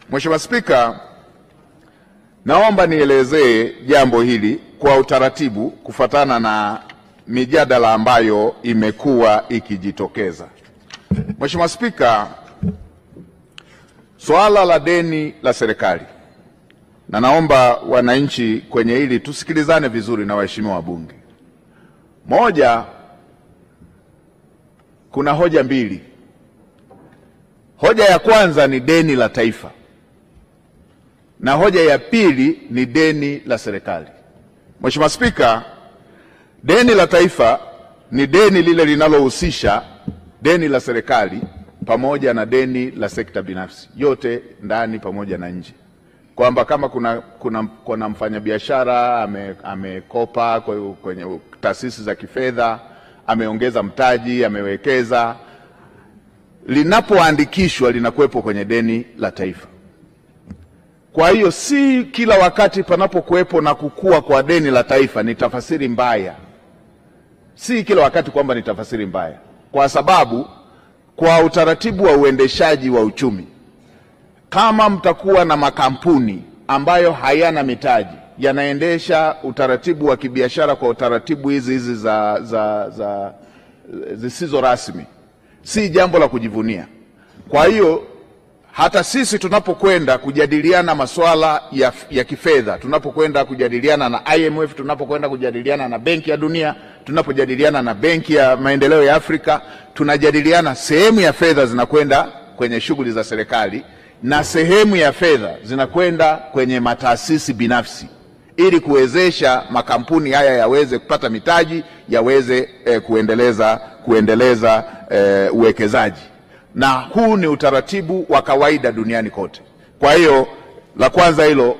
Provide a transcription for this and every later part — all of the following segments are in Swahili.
Mheshimiwa Spika, naomba nielezee jambo hili kwa utaratibu kufuatana na mijadala ambayo imekuwa ikijitokeza. Mheshimiwa Spika, swala la deni la serikali, na naomba wananchi kwenye hili tusikilizane vizuri na waheshimiwa wabunge. Moja, kuna hoja mbili. Hoja ya kwanza ni deni la taifa na hoja ya pili ni deni la serikali. Mheshimiwa Spika, deni la taifa ni deni lile linalohusisha deni la serikali pamoja na deni la sekta binafsi, yote ndani pamoja na nje. Kwamba kama kuna mfanyabiashara amekopa kwenye taasisi za kifedha, ameongeza mtaji, amewekeza, linapoandikishwa linakuwepo kwenye deni la taifa. Kwa hiyo si kila wakati panapokuwepo na kukua kwa deni la taifa ni tafasiri mbaya. Si kila wakati kwamba ni tafasiri mbaya, kwa sababu kwa utaratibu wa uendeshaji wa uchumi, kama mtakuwa na makampuni ambayo hayana mitaji, yanaendesha utaratibu wa kibiashara kwa utaratibu hizi zisizo rasmi, si jambo la kujivunia. Kwa hiyo hata sisi tunapokwenda kujadiliana masuala ya kifedha, tunapokwenda kujadiliana na IMF, tunapokwenda kujadiliana na Benki ya Dunia, tunapojadiliana na Benki ya Maendeleo ya Afrika, tunajadiliana sehemu ya fedha zinakwenda kwenye shughuli za serikali na sehemu ya fedha zinakwenda kwenye mataasisi binafsi, ili kuwezesha makampuni haya yaweze kupata mitaji, yaweze kuendeleza uwekezaji. Na huu ni utaratibu wa kawaida duniani kote. Kwa hiyo la kwanza hilo,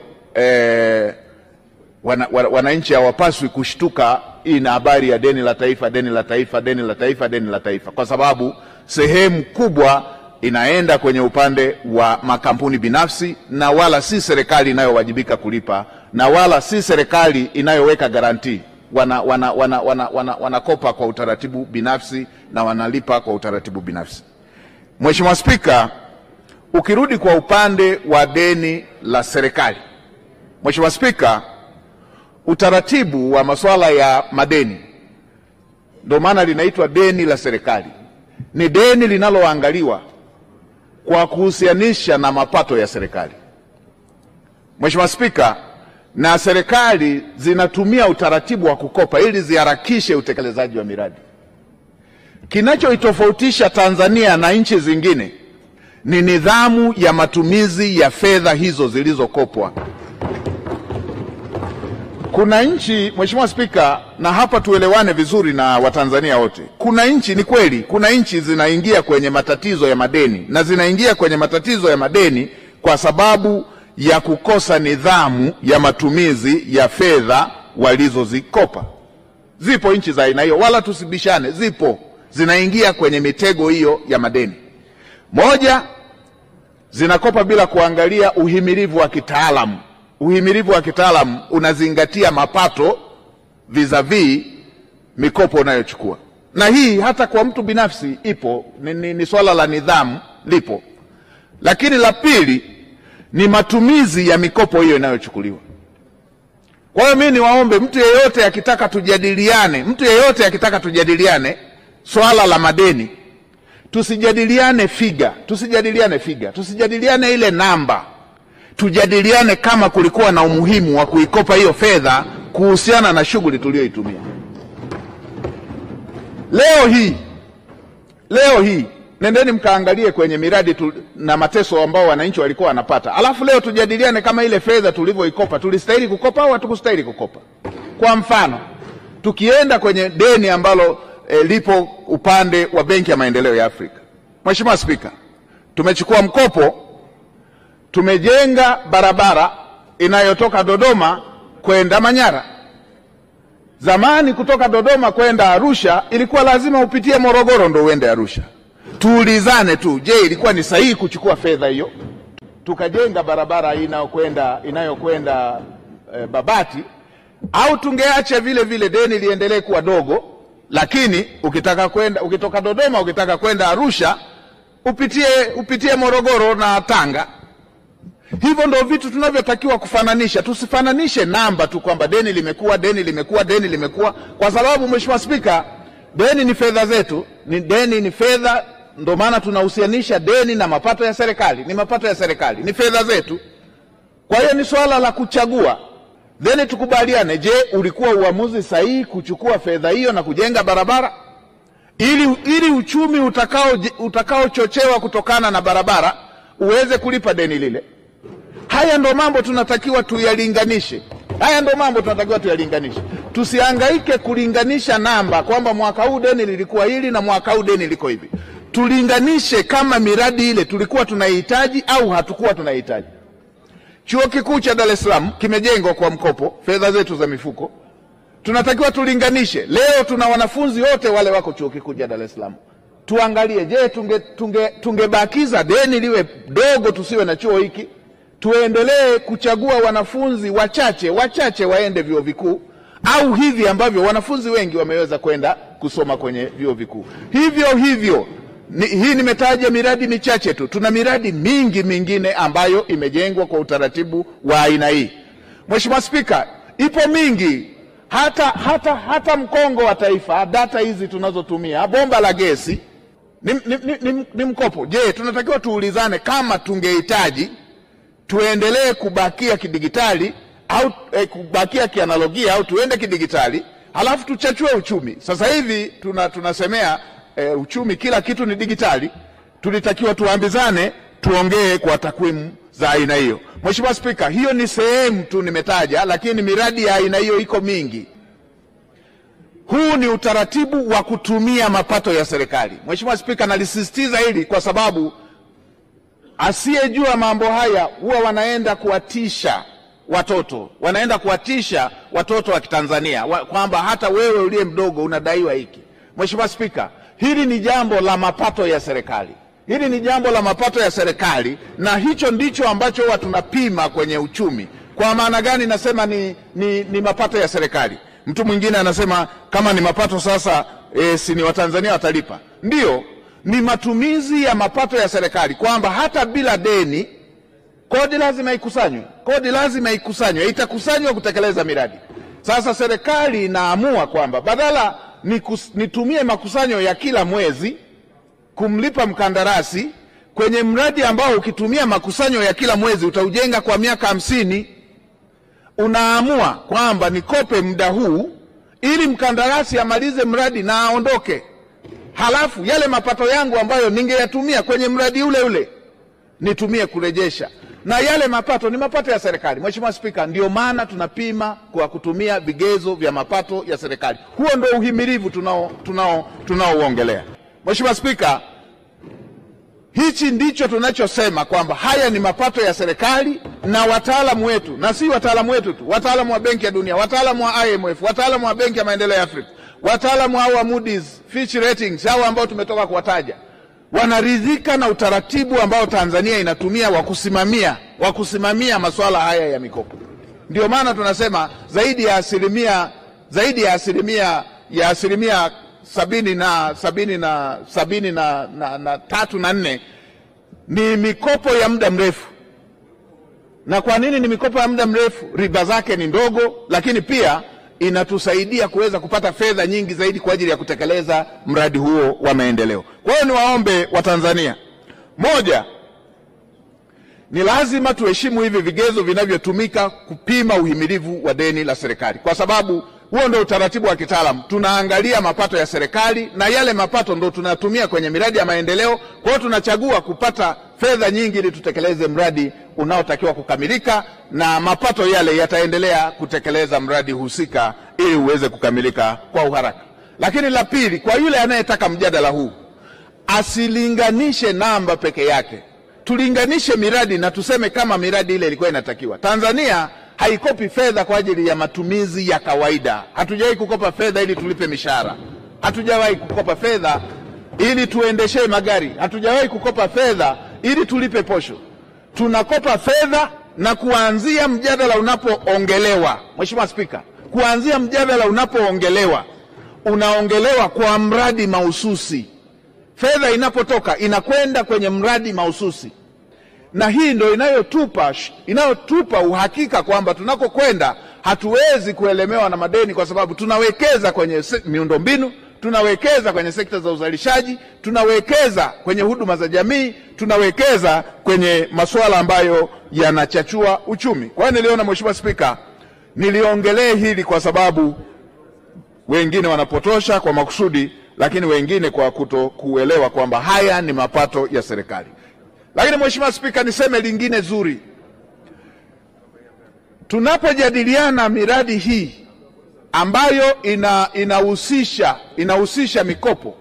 wananchi hawapaswi kushtuka hii na habari ya deni la taifa, deni la taifa, deni la taifa, deni la taifa, kwa sababu sehemu kubwa inaenda kwenye upande wa makampuni binafsi, na wala si serikali inayowajibika kulipa, na wala si serikali inayoweka garantii. Wanakopa kwa utaratibu binafsi na wanalipa kwa utaratibu binafsi. Mheshimiwa Spika, ukirudi kwa upande wa deni la serikali, Mheshimiwa Spika, utaratibu wa masuala ya madeni, ndio maana linaitwa deni la serikali, ni deni linaloangaliwa kwa kuhusianisha na mapato ya serikali. Mheshimiwa Spika, na serikali zinatumia utaratibu wa kukopa ili ziharakishe utekelezaji wa miradi. Kinachoitofautisha Tanzania na nchi zingine ni nidhamu ya matumizi ya fedha hizo zilizokopwa. Kuna nchi, Mheshimiwa Spika, na hapa tuelewane vizuri na Watanzania wote. Kuna nchi, ni kweli, kuna nchi zinaingia kwenye matatizo ya madeni, na zinaingia kwenye matatizo ya madeni kwa sababu ya kukosa nidhamu ya matumizi ya fedha walizozikopa. Zipo nchi za aina hiyo, wala tusibishane, zipo. Zinaingia kwenye mitego hiyo ya madeni. Moja, zinakopa bila kuangalia uhimilivu wa kitaalamu. Uhimilivu wa kitaalamu unazingatia mapato vis-a-vis mikopo unayochukua. Na hii hata kwa mtu binafsi ipo, ni swala la nidhamu lipo. Lakini la pili ni matumizi ya mikopo hiyo inayochukuliwa. Kwa hiyo mimi niwaombe mtu yeyote akitaka tujadiliane swala la madeni, tusijadiliane figa, tusijadiliane ile namba. Tujadiliane kama kulikuwa na umuhimu wa kuikopa hiyo fedha kuhusiana na shughuli tuliyoitumia. Leo hii nendeni mkaangalie kwenye miradi na mateso ambao wananchi walikuwa wanapata. Alafu leo tujadiliane kama ile fedha tulivyoikopa tulistahili kukopa au hatukustahili kukopa. Kwa mfano, tukienda kwenye deni ambalo lipo upande wa Benki ya Maendeleo ya Afrika. Mheshimiwa Spika, tumechukua mkopo, tumejenga barabara inayotoka Dodoma kwenda Manyara. Zamani kutoka Dodoma kwenda Arusha ilikuwa lazima upitie Morogoro ndio uende Arusha. Tuulizane tu, je, ilikuwa ni sahihi kuchukua fedha hiyo tukajenga barabara inayokwenda Babati, au tungeacha vile vile deni liendelee kuwa dogo, lakini ukitoka Dodoma ukitaka kwenda Arusha upitie Morogoro na Tanga. Hivyo ndio vitu tunavyotakiwa kufananisha. Tusifananishe namba tu kwamba deni limekuwa, kwa sababu Mheshimiwa Spika, deni ni fedha zetu, deni ni fedha, ndio maana tunahusianisha deni na mapato ya serikali. Ni mapato ya serikali, ni fedha zetu. Kwa hiyo ni swala la kuchagua. Then tukubaliane, je, ulikuwa uamuzi sahihi kuchukua fedha hiyo na kujenga barabara ili uchumi utakaochochewa kutokana na barabara uweze kulipa deni lile? Haya ndo mambo tunatakiwa tuyalinganishe. Tusihangaike kulinganisha namba kwamba mwaka huu deni lilikuwa hili na mwaka huu deni liko hivi. Tulinganishe kama miradi ile tulikuwa tunahitaji au hatukuwa tunahitaji. Chuo Kikuu cha Dar es Salaam kimejengwa kwa mkopo, fedha zetu za mifuko. Tunatakiwa tulinganishe. Leo tuna wanafunzi wote wale wako Chuo Kikuu cha Dar es Salaam. Tuangalie, je, tungebakiza deni liwe dogo tusiwe na chuo hiki? Tuendelee kuchagua wanafunzi wachache waende vyuo vikuu, au hivi ambavyo wanafunzi wengi wameweza kwenda kusoma kwenye vyuo vikuu? Hivyo hii nimetaja miradi michache tu. Tuna miradi mingi mingine ambayo imejengwa kwa utaratibu wa aina hii. Mheshimiwa Spika, ipo mingi, hata mkongo wa taifa, data hizi tunazotumia, bomba la gesi ni mkopo. Je, tunatakiwa tuulizane kama tungehitaji tuendelee kubakia kidigitali au kubakia kianalogia au tuende kidigitali, halafu tuchachue uchumi. Sasa hivi tunasemea uchumi, kila kitu ni digitali. Tulitakiwa tuambizane, tuongee kwa takwimu za aina hiyo. Mheshimiwa Spika, hiyo ni sehemu tu nimetaja, lakini miradi ya aina hiyo iko mingi. Huu ni utaratibu wa kutumia mapato ya serikali. Mheshimiwa Spika, nalisisitiza hili kwa sababu asiyejua mambo haya huwa wanaenda kuwatisha watoto wa Kitanzania kwamba hata wewe uliye mdogo unadaiwa hiki. Mheshimiwa Spika, hili ni jambo la mapato ya serikali. Na hicho ndicho ambacho huwa tunapima kwenye uchumi. Kwa maana gani nasema ni mapato ya serikali? Mtu mwingine anasema kama ni mapato sasa si ni Watanzania watalipa. Ndio, ni matumizi ya mapato ya serikali, kwamba hata bila deni kodi lazima ikusanywe, itakusanywa kutekeleza miradi. Sasa serikali inaamua kwamba badala nitumie makusanyo ya kila mwezi kumlipa mkandarasi kwenye mradi ambao ukitumia makusanyo ya kila mwezi utaujenga kwa miaka 50, unaamua kwamba nikope muda huu ili mkandarasi amalize mradi na aondoke. Halafu yale mapato yangu ambayo ningeyatumia kwenye mradi ule nitumie kurejesha. Na yale mapato ni mapato ya serikali. Mheshimiwa Spika, ndio maana tunapima kwa kutumia vigezo vya mapato ya serikali. Huo ndio uhimilivu tunaoongelea. Mheshimiwa Spika, hichi ndicho tunachosema kwamba haya ni mapato ya serikali, na wataalamu wetu, na si wataalamu wetu tu, wataalamu wa Benki ya Dunia, wataalamu wa IMF, wataalamu wa Benki ya Maendeleo ya Afrika, wataalamu wa Moody's, Fitch Ratings, hao ambao tumetoka kuwataja, wanaridhika na utaratibu ambao Tanzania inatumia wa kusimamia masuala haya ya mikopo. Ndio maana tunasema zaidi ya asilimia 73 ni mikopo ya muda mrefu. Na kwa nini ni mikopo ya muda mrefu? Riba zake ni ndogo, lakini pia inatusaidia kuweza kupata fedha nyingi zaidi kwa ajili ya kutekeleza mradi huo wa maendeleo. Kwa hiyo niwaombe Watanzania, moja, ni lazima tuheshimu hivi vigezo vinavyotumika kupima uhimilivu wa deni la serikali, kwa sababu huo ndio utaratibu wa kitaalamu. Tunaangalia mapato ya serikali na yale mapato ndio tunatumia kwenye miradi ya maendeleo. Kwa hiyo tunachagua kupata fedha nyingi ili tutekeleze mradi unaotakiwa kukamilika, na mapato yale yataendelea kutekeleza mradi husika ili uweze kukamilika kwa uharaka. Lakini la pili, kwa yule anayetaka mjadala huu, asilinganishe namba peke yake. Tulinganishe miradi na tuseme kama miradi ile ilikuwa inatakiwa. Tanzania haikopi fedha kwa ajili ya matumizi ya kawaida. Hatujawahi kukopa fedha ili tulipe mishahara. Hatujawahi kukopa fedha ili tuendeshe magari. Hatujawahi kukopa fedha ili tulipe posho. Tunakopa fedha na kuanzia mjadala unapoongelewa. Mheshimiwa Spika, kuanzia mjadala unapoongelewa, unaongelewa kwa mradi mahususi. Fedha inapotoka inakwenda kwenye mradi mahususi. na hii ndio inayotupa uhakika kwamba tunakokwenda hatuwezi kuelemewa na madeni, kwa sababu tunawekeza kwenye miundombinu, tunawekeza kwenye sekta za uzalishaji, tunawekeza kwenye huduma za jamii, tunawekeza kwenye masuala ambayo yanachachua uchumi. Kwa hiyo niliona, Mheshimiwa Spika, niliongelee hili kwa sababu wengine wanapotosha kwa makusudi, lakini wengine kwa kutokuelewa kwamba haya ni mapato ya serikali. Lakini Mheshimiwa Spika, niseme lingine zuri. Tunapojadiliana miradi hii ambayo inahusisha mikopo,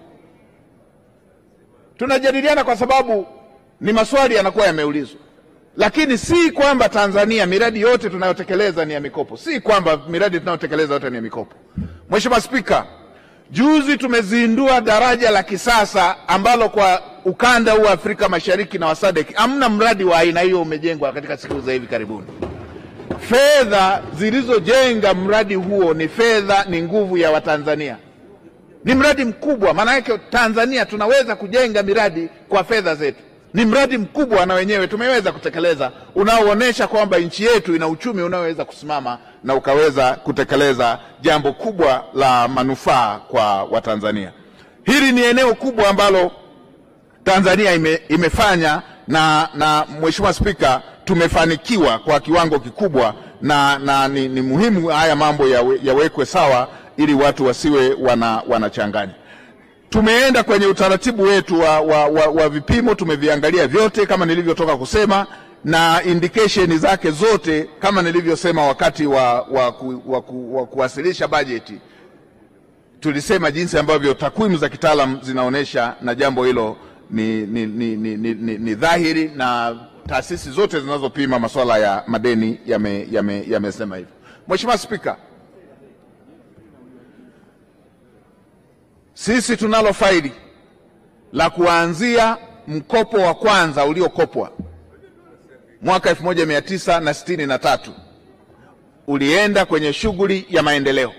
tunajadiliana kwa sababu ni maswali yanakuwa yameulizwa. Lakini si kwamba Tanzania miradi yote tunayotekeleza ni ya mikopo. Si kwamba miradi tunayotekeleza yote ni ya mikopo. Mheshimiwa Spika, juzi tumezindua daraja la kisasa ambalo kwa ukanda huu wa Afrika Mashariki na wa SADC hamna mradi wa aina hiyo umejengwa katika siku za hivi karibuni. Fedha zilizojenga mradi huo ni nguvu ya Watanzania. Ni mradi mkubwa, maana yake Tanzania tunaweza kujenga miradi kwa fedha zetu. Ni mradi mkubwa na wenyewe tumeweza kutekeleza, unaoonyesha kwamba nchi yetu ina uchumi unaoweza kusimama na ukaweza kutekeleza jambo kubwa la manufaa kwa Watanzania. Hili ni eneo kubwa ambalo Tanzania imefanya na Mheshimiwa Spika, tumefanikiwa kwa kiwango kikubwa, na ni muhimu haya mambo yawekwe sawa ili watu wasiwe wanachanganya. Tumeenda kwenye utaratibu wetu wa vipimo, tumeviangalia vyote kama nilivyotoka kusema, na indication zake zote kama nilivyosema wakati wa kuwasilisha bajeti. Tulisema jinsi ambavyo takwimu za kitaalamu zinaonesha, na jambo hilo ni dhahiri, na taasisi zote zinazopima masuala ya madeni yamesema hivyo. Mheshimiwa Spika, sisi tunalo faili la kuanzia mkopo wa kwanza uliokopwa mwaka 1963 ulienda kwenye shughuli ya maendeleo,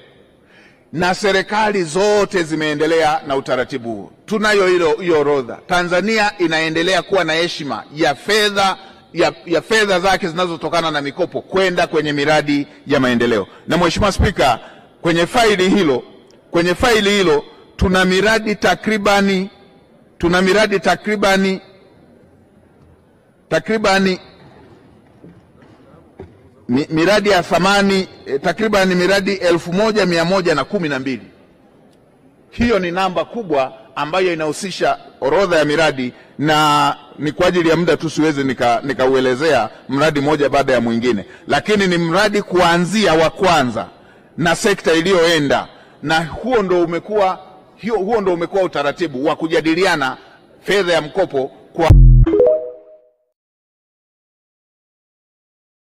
na serikali zote zimeendelea na utaratibu huo. Tunayo hiyo orodha. Tanzania inaendelea kuwa na heshima ya fedha zake zinazotokana na mikopo kwenda kwenye miradi ya maendeleo. Na Mheshimiwa Spika, kwenye faili hilo tuna miradi miradi ya thamani takribani miradi 1112. Hiyo ni namba kubwa ambayo inahusisha orodha ya miradi, na ni kwa ajili ya muda tu siwezi nikauelezea mradi moja baada ya mwingine, lakini ni mradi kuanzia wa kwanza na sekta iliyoenda, na huo ndo umekuwa utaratibu wa kujadiliana fedha ya mkopo kwa